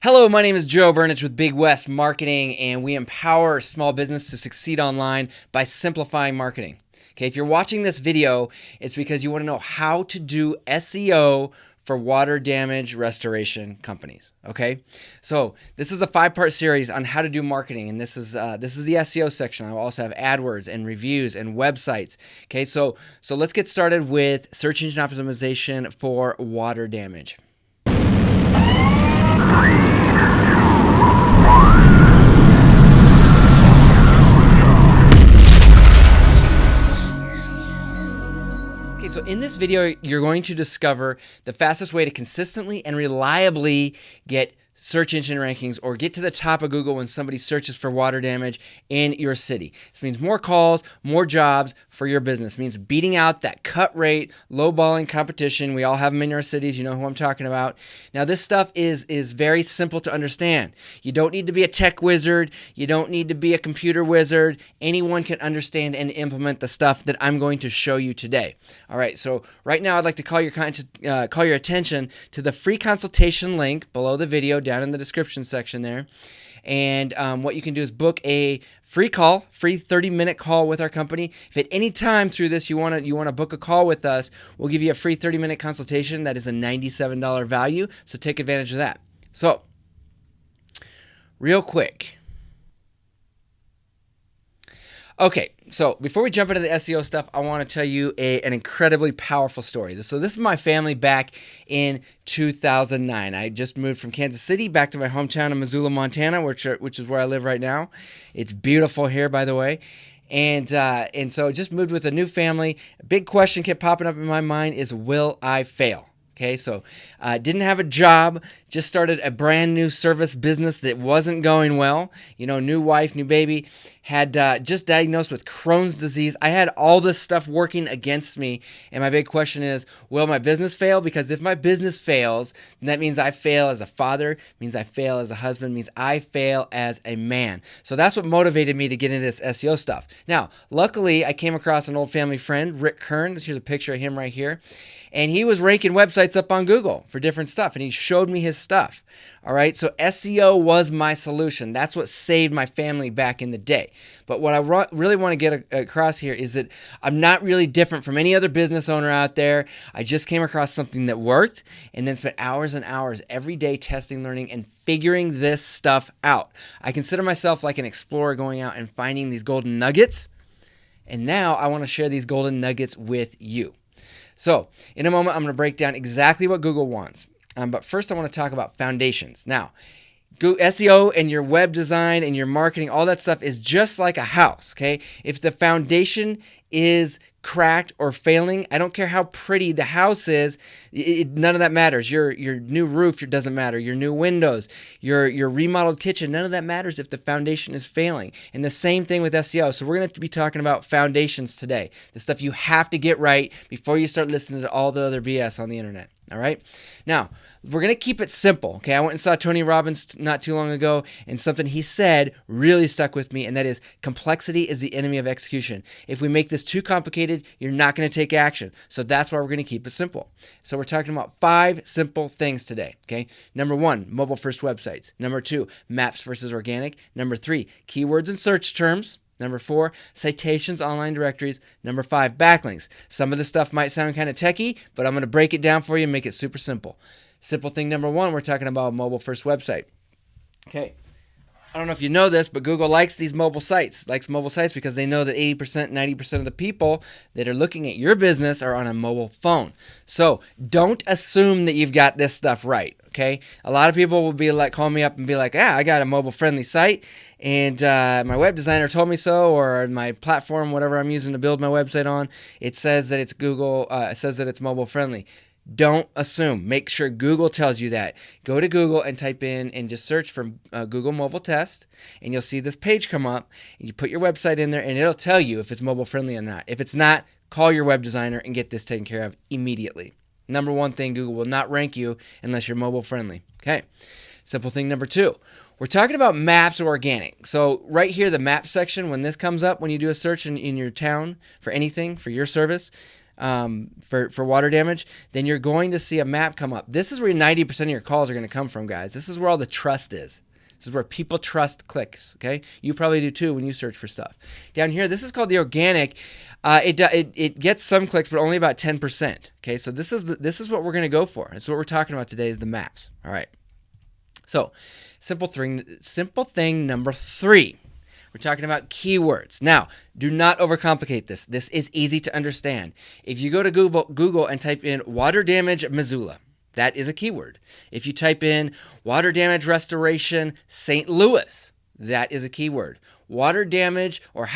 Hello, my name is Joe Burnich with Big West Marketing, and we empower small business to succeed online by simplifying marketing. Okay, if you're watching this video, it's because you want to know how to do SEO for water damage restoration companies. Okay, so this is a 5-part series on how to do marketing, and this is the SEO section. I will also have AdWords and reviews and websites. Okay, so let's get started with search engine optimization for water damage. So in this video, you're going to discover the fastest way to consistently and reliably get search engine rankings or get to the top of Google when somebody searches for water damage in your city. This means more calls, more jobs for your business. It means beating out that cut rate, lowballing competition. We all have them in our cities. You know who I'm talking about. Now, this stuff is very simple to understand. You don't need to be a tech wizard. You don't need to be a computer wizard. Anyone can understand and implement the stuff that I'm going to show you today. All right, so right now I'd like to call your attention to the free consultation link below the video down in the description section there. And what you can do is book a free 30-minute call with our company. If at any time through this you want to book a call with us, we'll give you a free 30-minute consultation. That is a $97 value, so take advantage of that. So, real quick. Okay, so before we jump into the SEO stuff, I want to tell you an incredibly powerful story. So this is my family back in 2009. I just moved from Kansas City back to my hometown of Missoula, Montana, which is where I live right now. It's beautiful here, by the way. And so just moved with a new family. A big question kept popping up in my mind is, will I fail? Okay, so didn't have a job, just started a brand new service business that wasn't going well. You know, new wife, new baby, had just diagnosed with Crohn's disease. I had all this stuff working against me, and my big question is, will my business fail? Because if my business fails, then that means I fail as a father, means I fail as a husband, means I fail as a man. So that's what motivated me to get into this SEO stuff. Now, luckily, I came across an old family friend, Rick Kern. Here's a picture of him right here. And he was ranking websites up on Google for different stuff, and he showed me his stuff. All right, so SEO was my solution. That's what saved my family back in the day. But what I really want to get across here is that I'm not really different from any other business owner out there. I just came across something that worked and then spent hours and hours every day testing, learning, and figuring this stuff out. I consider myself like an explorer going out and finding these golden nuggets, and now I want to share these golden nuggets with you. So, in a moment, I'm going to break down exactly what Google wants. But first, I want to talk about foundations. Now, SEO and your web design and your marketing, all that stuff is just like a house, okay? If the foundation is cracked or failing, I don't care how pretty the house is, none of that matters. Your new roof doesn't matter. Your new windows, your remodeled kitchen, none of that matters if the foundation is failing. And the same thing with SEO. So we're going to be talking about foundations today, the stuff you have to get right before you start listening to all the other BS on the internet. All right? Now, we're going to keep it simple, okay? I went and saw Tony Robbins not too long ago, and something he said really stuck with me, and that is, complexity is the enemy of execution. If we make this too complicated, you're not going to take action. So that's why we're going to keep it simple. So we're talking about 5 simple things today, okay? Number 1, mobile-first websites. Number 2, maps versus organic. Number 3, keywords and search terms. Number 4, citations, online directories. Number 5, backlinks. Some of this stuff might sound kind of techie, but I'm going to break it down for you and make it super simple. Simple thing number 1, we're talking about a mobile-first website. Okay. I don't know if you know this, but Google likes these mobile sites, because they know that 80%, 90% of the people that are looking at your business are on a mobile phone. So don't assume that you've got this stuff right, okay? A lot of people will be like, call me up and be like, I got a mobile-friendly site, and my web designer told me so, or my platform, whatever I'm using to build my website on, it says that it's it's mobile-friendly. Don't assume. Make sure Google tells you that. Go to Google and type in and just search for Google Mobile Test, and you'll see this page come up. And you put your website in there, and it'll tell you if it's mobile friendly or not. If it's not, call your web designer and get this taken care of immediately. Number 1 thing, Google will not rank you unless you're mobile friendly. Okay. Simple thing number 2. We're talking about maps or organic. So right here, the map section, when this comes up, when you do a search in your town for anything, for your service, for water damage, then you're going to see a map come up. This is where 90% of your calls are going to come from, guys. This is where all the trust is. This is where people trust clicks, okay? You probably do too when you search for stuff. Down here, this is called the organic. It gets some clicks, but only about 10%, okay? So this is what we're going to go for. This is what we're talking about today is the maps, all right? So simple thing number 3. We're talking about keywords. Now, do not overcomplicate this. This is easy to understand. If you go to Google and type in water damage Missoula, that is a keyword. If you type in water damage restoration St. Louis, that is a keyword. Water damage or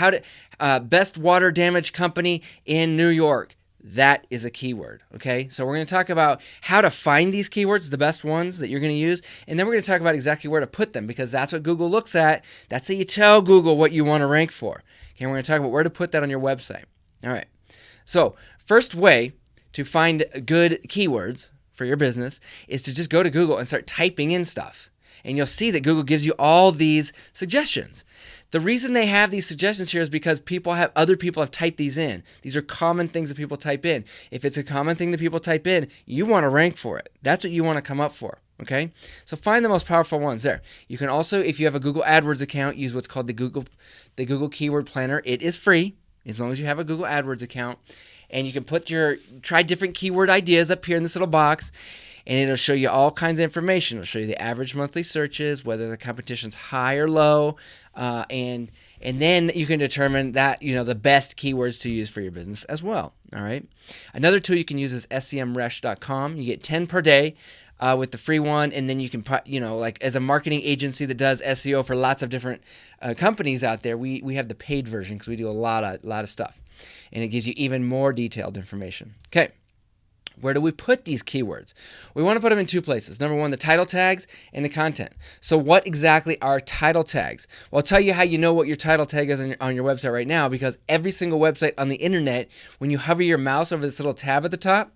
best water damage company in New York, that is a keyword, okay? So we're going to talk about how to find these keywords, the best ones that you're going to use, and then we're going to talk about exactly where to put them because that's what Google looks at. That's how you tell Google what you want to rank for. Okay, we're going to talk about where to put that on your website. All right. So first way to find good keywords for your business is to just go to Google and start typing in stuff. And you'll see that Google gives you all these suggestions. The reason they have these suggestions here is because other people have typed these in. These are common things that people type in. If it's a common thing that people type in, you want to rank for it. That's what you want to come up for, okay? So find the most powerful ones there. You can also, if you have a Google AdWords account, use what's called the Google Keyword Planner. It is free as long as you have a Google AdWords account. And you can try different keyword ideas up here in this little box, and it'll show you all kinds of information. It'll show you the average monthly searches, whether the competition's high or low, and then you can determine that the best keywords to use for your business as well. All right. Another tool you can use is semrush.com. You get 10 per day with the free one, and then you can like as a marketing agency that does SEO for lots of different companies out there, we have the paid version because we do a lot of stuff. And it gives you even more detailed information. Okay, where do we put these keywords? We want to put them in 2 places. Number 1, the title tags and the content. So what exactly are title tags? Well, I'll tell you how you know what your title tag is on your website right now, because every single website on the internet, when you hover your mouse over this little tab at the top,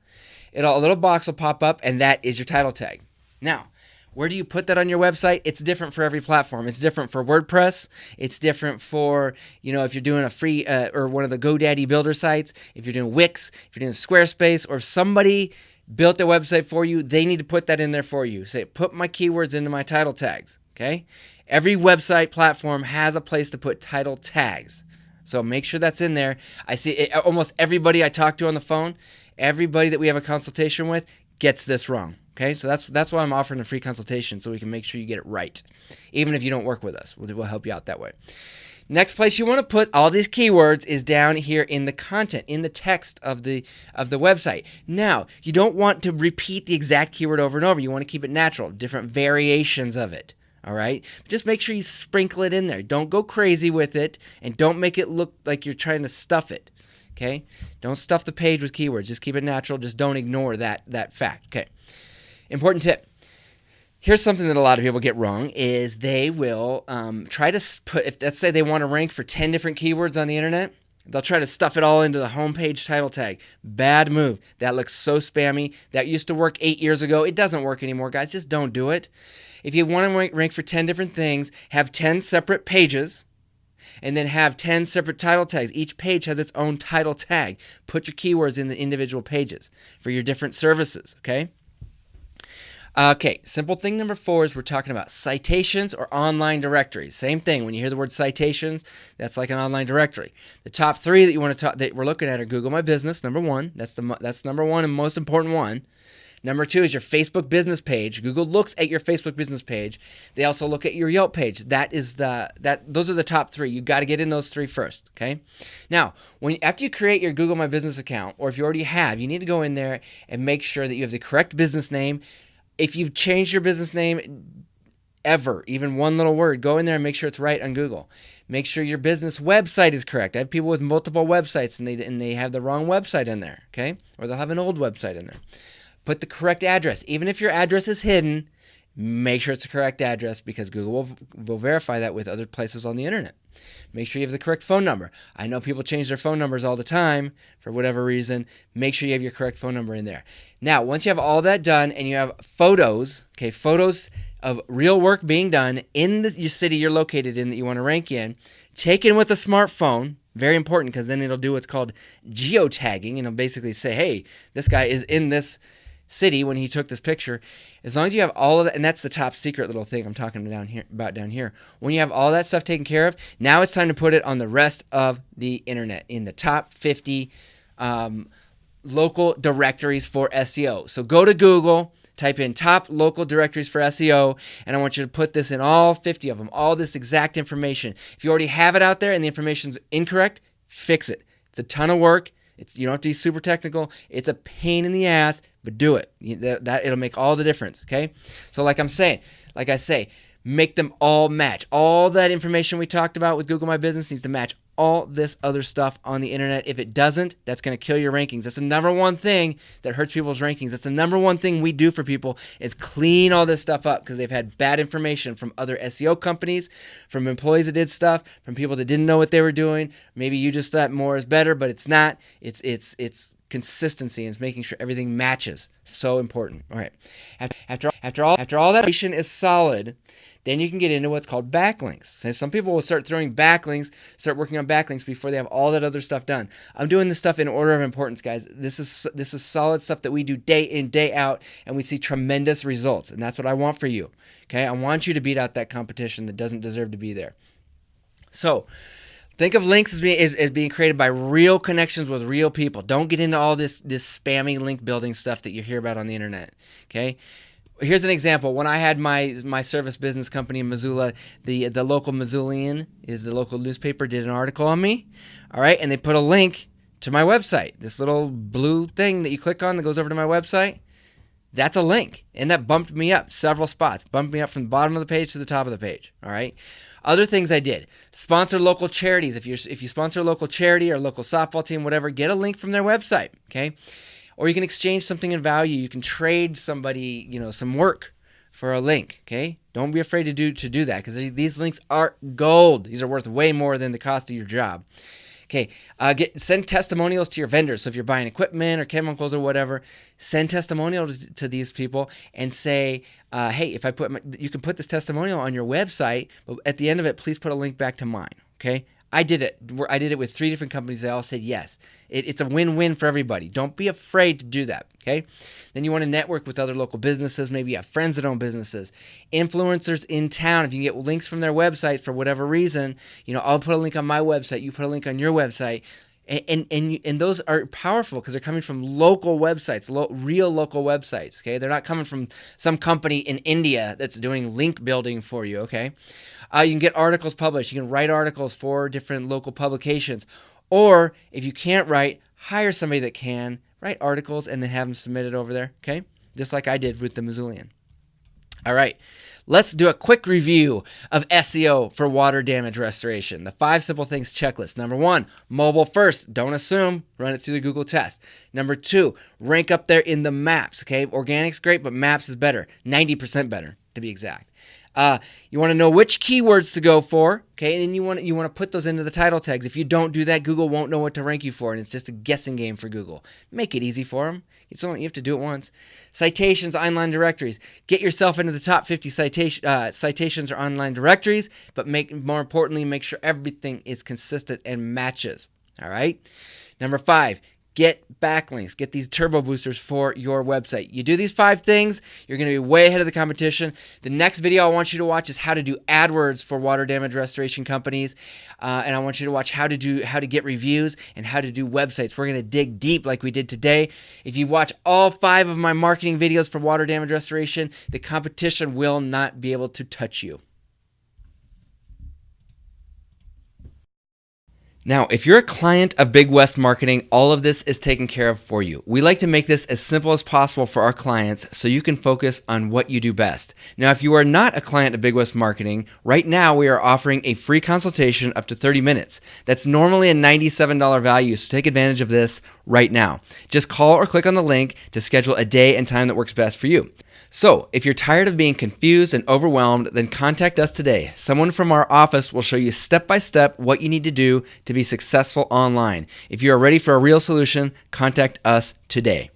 a little box will pop up, and that is your title tag. Now, where do you put that on your website? It's different for every platform. It's different for WordPress. It's different for, if you're doing a free or one of the GoDaddy builder sites, if you're doing Wix, if you're doing Squarespace, or if somebody built a website for you, they need to put that in there for you. Say, put my keywords into my title tags, okay? Every website platform has a place to put title tags. So make sure that's in there. I see almost everybody I talk to on the phone, everybody that we have a consultation with gets this wrong. Okay, so that's why I'm offering a free consultation, so we can make sure you get it right. Even if you don't work with us, we'll help you out that way. Next place you want to put all these keywords is down here in the content, in the text of the website. Now, you don't want to repeat the exact keyword over and over. You want to keep it natural, different variations of it. All right, just make sure you sprinkle it in there. Don't go crazy with it, and don't make it look like you're trying to stuff it. Okay, don't stuff the page with keywords. Just keep it natural. Just don't ignore that fact. Okay. Important tip. Here's something that a lot of people get wrong is they will try to put, if let's say they want to rank for 10 different keywords on the internet, they'll try to stuff it all into the homepage title tag. Bad move. That looks so spammy. That used to work 8 years ago. It doesn't work anymore, guys. Just don't do it. If you want to rank for 10 different things, have 10 separate pages and then have 10 separate title tags. Each page has its own title tag. Put your keywords in the individual pages for your different services, okay? Okay, simple thing number 4 is we're talking about citations or online directories. Same thing. When you hear the word citations, that's like an online directory. The top 3 that you want to talk that we're looking at are Google My Business, number 1. That's number 1 and most important one. Number 2 is your Facebook business page. Google looks at your Facebook business page. They also look at your Yelp page. Those are the top 3. You got to get in those 3 first, okay? Now, after you create your Google My Business account, or if you already have, you need to go in there and make sure that you have the correct business name. If you've changed your business name ever, even one little word, go in there and make sure it's right on Google. Make sure your business website is correct. I have people with multiple websites and they have the wrong website in there, okay? Or they'll have an old website in there. Put the correct address. Even if your address is hidden, make sure it's the correct address because Google will verify that with other places on the internet. Make sure you have the correct phone number. I know people change their phone numbers all the time for whatever reason. Make sure you have your correct phone number in there. Now, once you have all that done and you have photos, okay, photos of real work being done in the city you're located in that you want to rank in, taken with a smartphone. Very important, because then it'll do what's called geotagging, and it'll basically say, hey, this guy is in this city when he took this picture. As long as you have all of that, and that's the top secret little thing I'm talking about down here. When you have all that stuff taken care of, now it's time to put it on the rest of the internet in the top 50 local directories for SEO. So go to Google, type in top local directories for SEO, and I want you to put this in all 50 of them, all this exact information. If you already have it out there and the information's incorrect, fix it. It's a ton of work. You don't have to be super technical. It's a pain in the ass, but do it. It'll make all the difference, okay? So like I say, make them all match. All that information we talked about with Google My Business needs to match all this other stuff on the internet. If it doesn't, that's going to kill your rankings. That's the number one thing that hurts people's rankings. That's the number one thing we do for people, is clean all this stuff up, because they've had bad information from other SEO companies, from employees that did stuff, from people that didn't know what they were doing. Maybe you just thought more is better, but it's not. It's consistency, and it's making sure everything matches. So important. All right. After all that information is solid, then you can get into what's called backlinks. So some people will start working on backlinks before they have all that other stuff done. I'm doing this stuff in order of importance, guys. This is solid stuff that we do day in, day out, and we see tremendous results. And that's what I want for you. Okay? I want you to beat out that competition that doesn't deserve to be there. So think of links as being created by real connections with real people. Don't get into all this spammy link building stuff that you hear about on the internet. Okay? Here's an example. When I had my service business company in Missoula, the local Missoulian, is the local newspaper, did an article on me. All right, and they put a link to my website. This little blue thing that you click on that goes over to my website, that's a link, and that bumped me up several spots. Bumped me up from the bottom of the page to the top of the page. All right. Other things I did: sponsor local charities. If you sponsor a local charity or local softball team, whatever, get a link from their website. Okay. Or you can exchange something in value. You can trade somebody, some work for a link, okay? Don't be afraid to do that, because these links are gold. These are worth way more than the cost of your job. Okay, send testimonials to your vendors. So if you're buying equipment or chemicals or whatever, send testimonials to these people and say, hey, you can put this testimonial on your website, but at the end of it, please put a link back to mine, okay? I did it with 3 different companies. They all said yes. It's a win-win for everybody. Don't be afraid to do that, okay? Then you want to network with other local businesses. Maybe you have friends that own businesses. Influencers in town. If you can get links from their websites for whatever reason, I'll put a link on my website. You put a link on your website. And those are powerful because they're coming from local websites, real local websites, okay? They're not coming from some company in India that's doing link building for you, okay? You can get articles published. You can write articles for different local publications. Or if you can't write, hire somebody that can write articles and then have them submitted over there, okay? Just like I did with the Missoulian. All right, let's do a quick review of SEO for water damage restoration. The 5 simple things checklist. Number 1, mobile first. Don't assume. Run it through the Google test. Number 2, rank up there in the maps, okay? Organic's great, but maps is better. 90% better, to be exact. You want to know which keywords to go for, okay? And you want to put those into the title tags. If you don't do that, Google won't know what to rank you for, and it's just a guessing game for Google. Make it easy for them. You have to do it once. Citations, online directories. Get yourself into the top 50 citations or online directories, but more importantly, make sure everything is consistent and matches. All right? Number 5. Get backlinks. Get these turbo boosters for your website. You do these 5 things, you're going to be way ahead of the competition. The next video I want you to watch is how to do AdWords for water damage restoration companies, and I want you to watch how to get reviews and how to do websites. We're going to dig deep like we did today. If you watch all 5 of my marketing videos for water damage restoration, the competition will not be able to touch you. Now, if you're a client of Big West Marketing, all of this is taken care of for you. We like to make this as simple as possible for our clients so you can focus on what you do best. Now, if you are not a client of Big West Marketing, right now we are offering a free consultation up to 30 minutes. That's normally a $97 value, so take advantage of this right now. Just call or click on the link to schedule a day and time that works best for you. So, if you're tired of being confused and overwhelmed, then contact us today. Someone from our office will show you step by step what you need to do to be successful online. If you are ready for a real solution, contact us today.